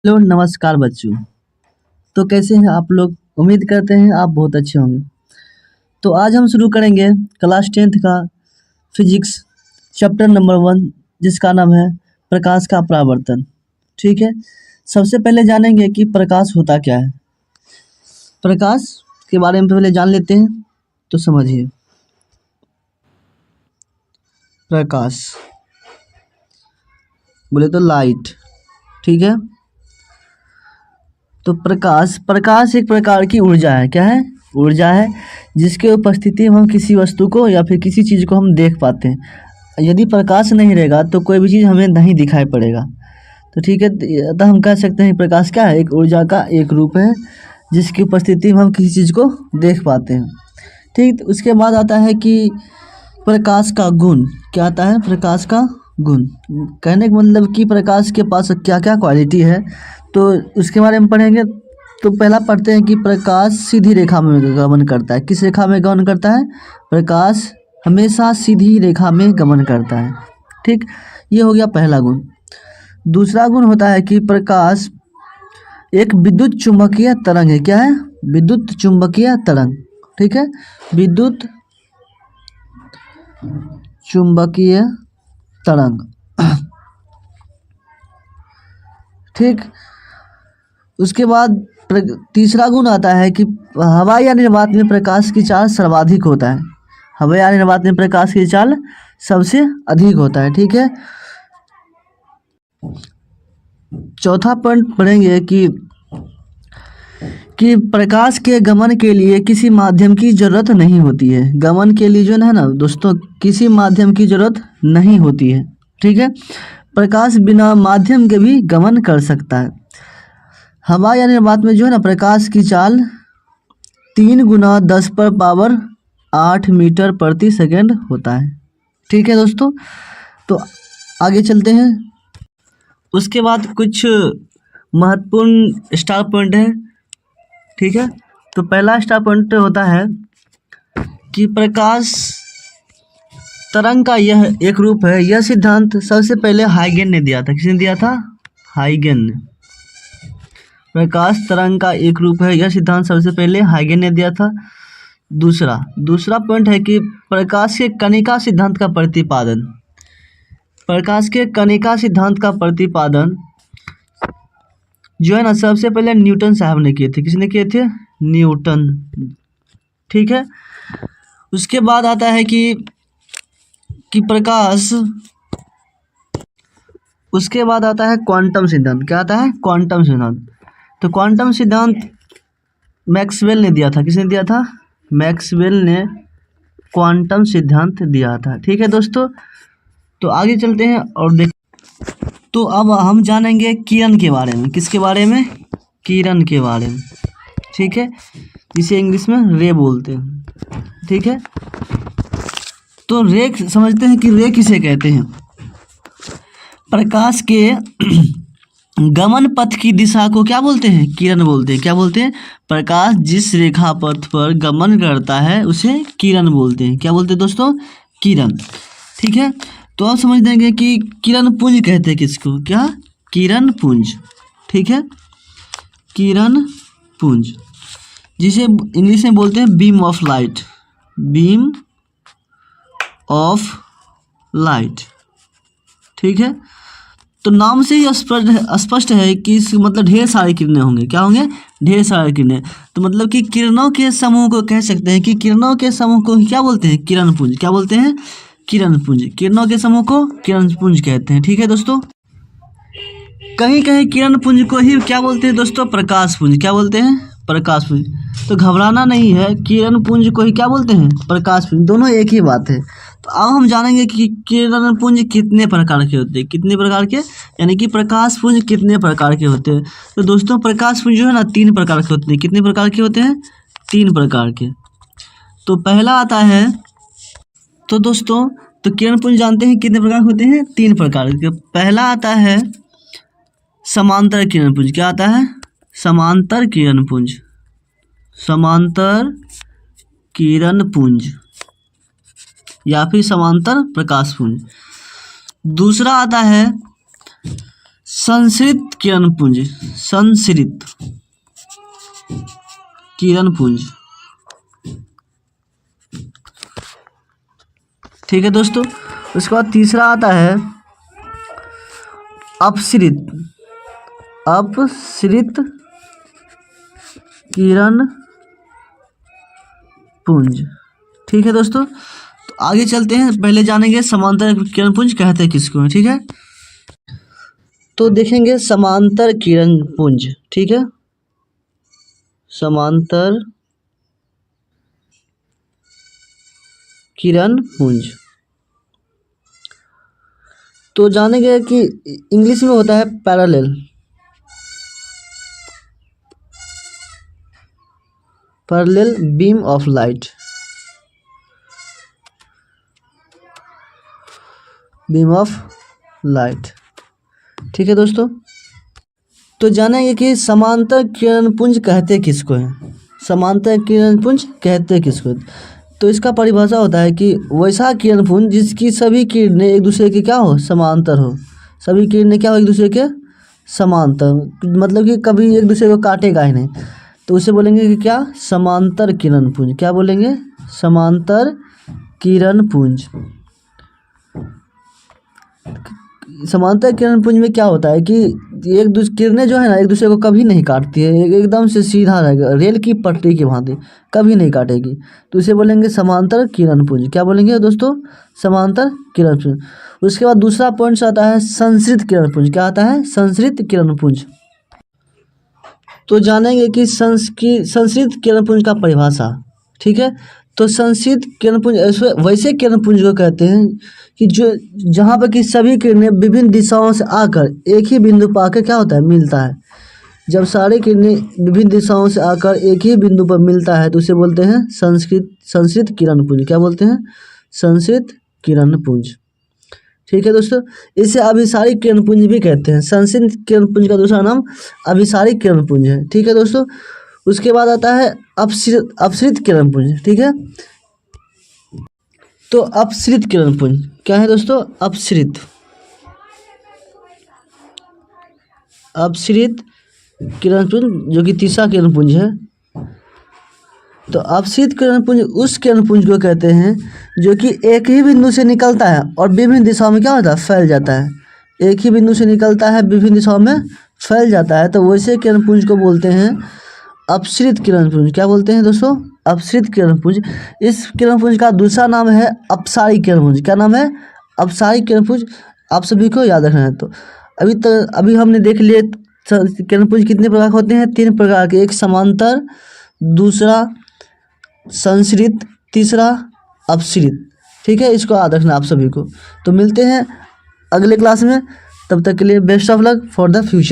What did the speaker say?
Hello नमस्कार बच्चों। तो कैसे हैं आप लोग? उम्मीद करते हैं आप बहुत अच्छे होंगे। तो आज हम शुरू करेंगे क्लास 10th का फिजिक्स चैप्टर नंबर 1, जिसका नाम है प्रकाश का परावर्तन। ठीक है, सबसे पहले जानेंगे कि प्रकाश होता क्या है। प्रकाश के बारे में पहले जान लेते हैं। तो समझिए, प्रकाश बोले तो लाइट। ठीक है, तो प्रकाश एक प्रकार की ऊर्जा है। क्या है? ऊर्जा है, जिसके उपस्थिति में हम किसी वस्तु को या फिर किसी चीज़ को हम देख पाते हैं। यदि प्रकाश नहीं रहेगा तो कोई भी चीज़ हमें नहीं दिखाई पड़ेगा। तो ठीक है, अतः हम कह सकते हैं प्रकाश क्या है? एक ऊर्जा का एक रूप है, जिसकी उपस्थिति में हम किसी चीज़ को देख पाते हैं। ठीक, तो उसके बाद आता है कि प्रकाश का गुण। क्या आता है? प्रकाश का गुण। कहने का मतलब कि प्रकाश के पास क्या क्या क्वालिटी है, तो उसके बारे में पढ़ेंगे। तो पहला पढ़ते हैं कि प्रकाश सीधी रेखा में गमन करता है। किस रेखा में गमन करता है? प्रकाश हमेशा सीधी रेखा में गमन करता है। ठीक, ये हो गया पहला गुण। दूसरा गुण होता है कि प्रकाश एक विद्युत चुम्बकीय तरंग है। क्या है? विद्युत चुम्बकीय तरंग। ठीक है, विद्युत चुम्बकीय तरंग। ठीक, उसके बाद तीसरा गुण आता है कि हवा या निर्वात में प्रकाश की चाल सर्वाधिक होता है। हवा या निर्वात में प्रकाश की चाल सबसे अधिक होता है। ठीक है, चौथा पॉइंट पढ़ेंगे कि प्रकाश के गमन के लिए किसी माध्यम की जरूरत नहीं होती है। गमन के लिए जो है ना दोस्तों, किसी माध्यम की जरूरत नहीं होती है। ठीक है, प्रकाश बिना माध्यम के भी गमन कर सकता है। हवा या निर्वात में जो है ना प्रकाश की चाल 3 × 10⁻8 मीटर प्रति सेकेंड होता है। ठीक है दोस्तों, तो आगे चलते हैं। उसके बाद कुछ महत्वपूर्ण स्टार पॉइंट है। ठीक है, तो पहला स्टार पॉइंट होता है कि प्रकाश तरंग का यह एक रूप है। यह सिद्धांत सबसे पहले हाइगन ने दिया था। किसने दिया था? हाइगन ने। प्रकाश तरंग का एक रूप है, यह सिद्धांत सबसे पहले हाइगन ने दिया था। दूसरा पॉइंट है कि प्रकाश के कणिका सिद्धांत का प्रतिपादन। प्रकाश के कणिका सिद्धांत का प्रतिपादन जो है ना सबसे पहले न्यूटन साहब ने किए थे। किसने किए थे? न्यूटन। ठीक है, उसके बाद आता है कि प्रकाश, उसके बाद आता है क्वांटम सिद्धांत। क्या आता है? क्वांटम सिद्धांत। तो क्वांटम सिद्धांत मैक्सवेल ने दिया था। किसने दिया था? मैक्सवेल ने क्वांटम सिद्धांत दिया था। ठीक है दोस्तों, तो आगे चलते हैं और देख। तो अब हम जानेंगे किरण के बारे में। किसके बारे में? किरण के बारे में। ठीक है, जिसे इंग्लिश में रे बोलते हैं। ठीक है, तो रे समझते हैं कि रे किसे कहते हैं। प्रकाश के गमन पथ की दिशा को क्या बोलते हैं? किरण बोलते हैं। क्या बोलते हैं? प्रकाश जिस रेखा पथ पर गमन करता है उसे किरण बोलते हैं। क्या बोलते हैं दोस्तों? किरण। ठीक है, तो आप समझ देंगे कि किरण पुंज कहते हैं किसको? क्या? किरण पुंज। ठीक है, किरण पुंज, जिसे इंग्लिश में बोलते हैं beam of light. Beam of light. ठीक है, तो नाम से ही स्पष्ट है कि इस मतलब ढेर सारी किरणें होंगे। क्या होंगे? ढेर सारी किरणें। तो मतलब कि किरणों के समूह को कह सकते हैं कि किरणों के समूह को क्या बोलते हैं? किरण पुंज। क्या बोलते हैं? किरण पुंज। किरणों के समूह को किरण पुंज कहते हैं। ठीक है दोस्तों, कहीं कहीं किरण पुंज को ही क्या बोलते हैं दोस्तों? प्रकाश पुंज। क्या बोलते हैं? प्रकाश पुंज। तो घबराना नहीं है, किरण पुंज को ही क्या बोलते हैं? प्रकाश पुंज। दोनों एक ही बात है। तो अब हम जानेंगे कि किरण पुंज कितने प्रकार के होते हैं। कितने प्रकार के, यानी कि प्रकाश पुंज कितने प्रकार के होते हैं। तो दोस्तों प्रकाश पुंज जो है ना 3 प्रकार के होते हैं। कितने प्रकार के होते हैं? 3 प्रकार के। तो पहला आता है, तो दोस्तों तो किरण पुंज जानते हैं कितने प्रकार के होते हैं? 3 प्रकार के। पहला आता है समांतर किरण पुंज। क्या आता है? समांतर किरण पुंज। समांतर किरण पुंज या फिर समांतर प्रकाश पुंज। दूसरा आता है संश्रित किरणपुंज, संश्रित किरणपुंज। ठीक है दोस्तों। उसके बाद तीसरा आता है अपसृत, अपसृत किरण पुंज। ठीक है दोस्तों। तो आगे चलते हैं, पहले जानेंगे समांतर किरण पुंज कहते हैं किसको है। ठीक है, तो देखेंगे समांतर किरण पुंज। ठीक है, समांतर किरण पुंज। तो जानेंगे कि इंग्लिश में होता है parallel, parallel beam of light, beam of light. ठीक है दोस्तों। तो जानेंगे कि समांतर किरण पुंज कहते किसको हैं, समांतर किरण पुंज कहते किसको। तो इसका परिभाषा होता है कि वैसा किरण पुंज जिसकी सभी किरणें एक दूसरे के क्या हो, समांतर हो। सभी किरणें क्या हो, एक दूसरे के समांतर, मतलब कि कभी एक दूसरे को काटेगा ही नहीं। तो उसे बोलेंगे कि क्या, समांतर किरण पुंज। क्या बोलेंगे, समांतर किरण पुंज। समांतर किरण पुंज में क्या होता है कि एक दूसरे किरणें जो है ना एक दूसरे को कभी नहीं काटती है, एकदम से सीधा रहेगा, रेल की पटरी की भांति कभी नहीं काटेगी। तो इसे बोलेंगे समांतर किरण पुंज। क्या बोलेंगे दोस्तों, समांतर किरण पुंज। उसके बाद दूसरा पॉइंट आता है संश्रित किरण पुंज। क्या आता है, संश्रित किरण पुंज। तो जानेंगे कि संश्रित किरण पुंज का परिभाषा। ठीक है, तो संश्रित किरण पुंज वैसे किरण पुंज को कहते हैं कि जो जहाँ पर कि सभी किरणें विभिन्न दिशाओं से आकर एक ही बिंदु पर आकर क्या होता है, मिलता है। जब सारी किरणें विभिन्न दिशाओं से आकर एक ही बिंदु पर मिलता है तो उसे बोलते हैं संश्रित किरण पुंज। क्या बोलते हैं, संश्रित किरण पुंज। ठीक है दोस्तों। इसे अभिसारी किरण पुंज भी कहते हैं। संश्रित किरण पुंज का दूसरा नाम अभिसारी किरण पुंज है। ठीक है दोस्तों। उसके बाद आता है अपसृत किरण पुंज। ठीक है, तो अपसृत किरण पुंज क्या है दोस्तों, अपसृत किरण पुंज जो कि तीसरा किरण पुंज है। तो अपसृत किरण पुंज उस किरण पुंज को कहते हैं जो कि एक ही बिंदु से निकलता है और विभिन्न दिशाओं में क्या होता है, फैल जाता है। एक ही बिंदु से निकलता है, विभिन्न दिशाओं में फैल जाता है, तो वैसे किरण पुंज को बोलते हैं अपसृत किरण पुंज। क्या बोलते हैं दोस्तों, अपसृत किरण पुंज। इस किरण पुंज का दूसरा नाम है अपसारी किरण पुंज। क्या नाम है, अपसारी किरण पुंज। आप सभी को याद रखना है। तो अभी हमने देख लिए किरण पुंज कितने प्रकार के होते हैं, 3 प्रकार के। एक समांतर, दूसरा संश्रित, तीसरा अपसृत। ठीक है, इसको याद रखना आप सभी को। तो मिलते हैं अगले क्लास में, तब तक के लिए best of luck for the future.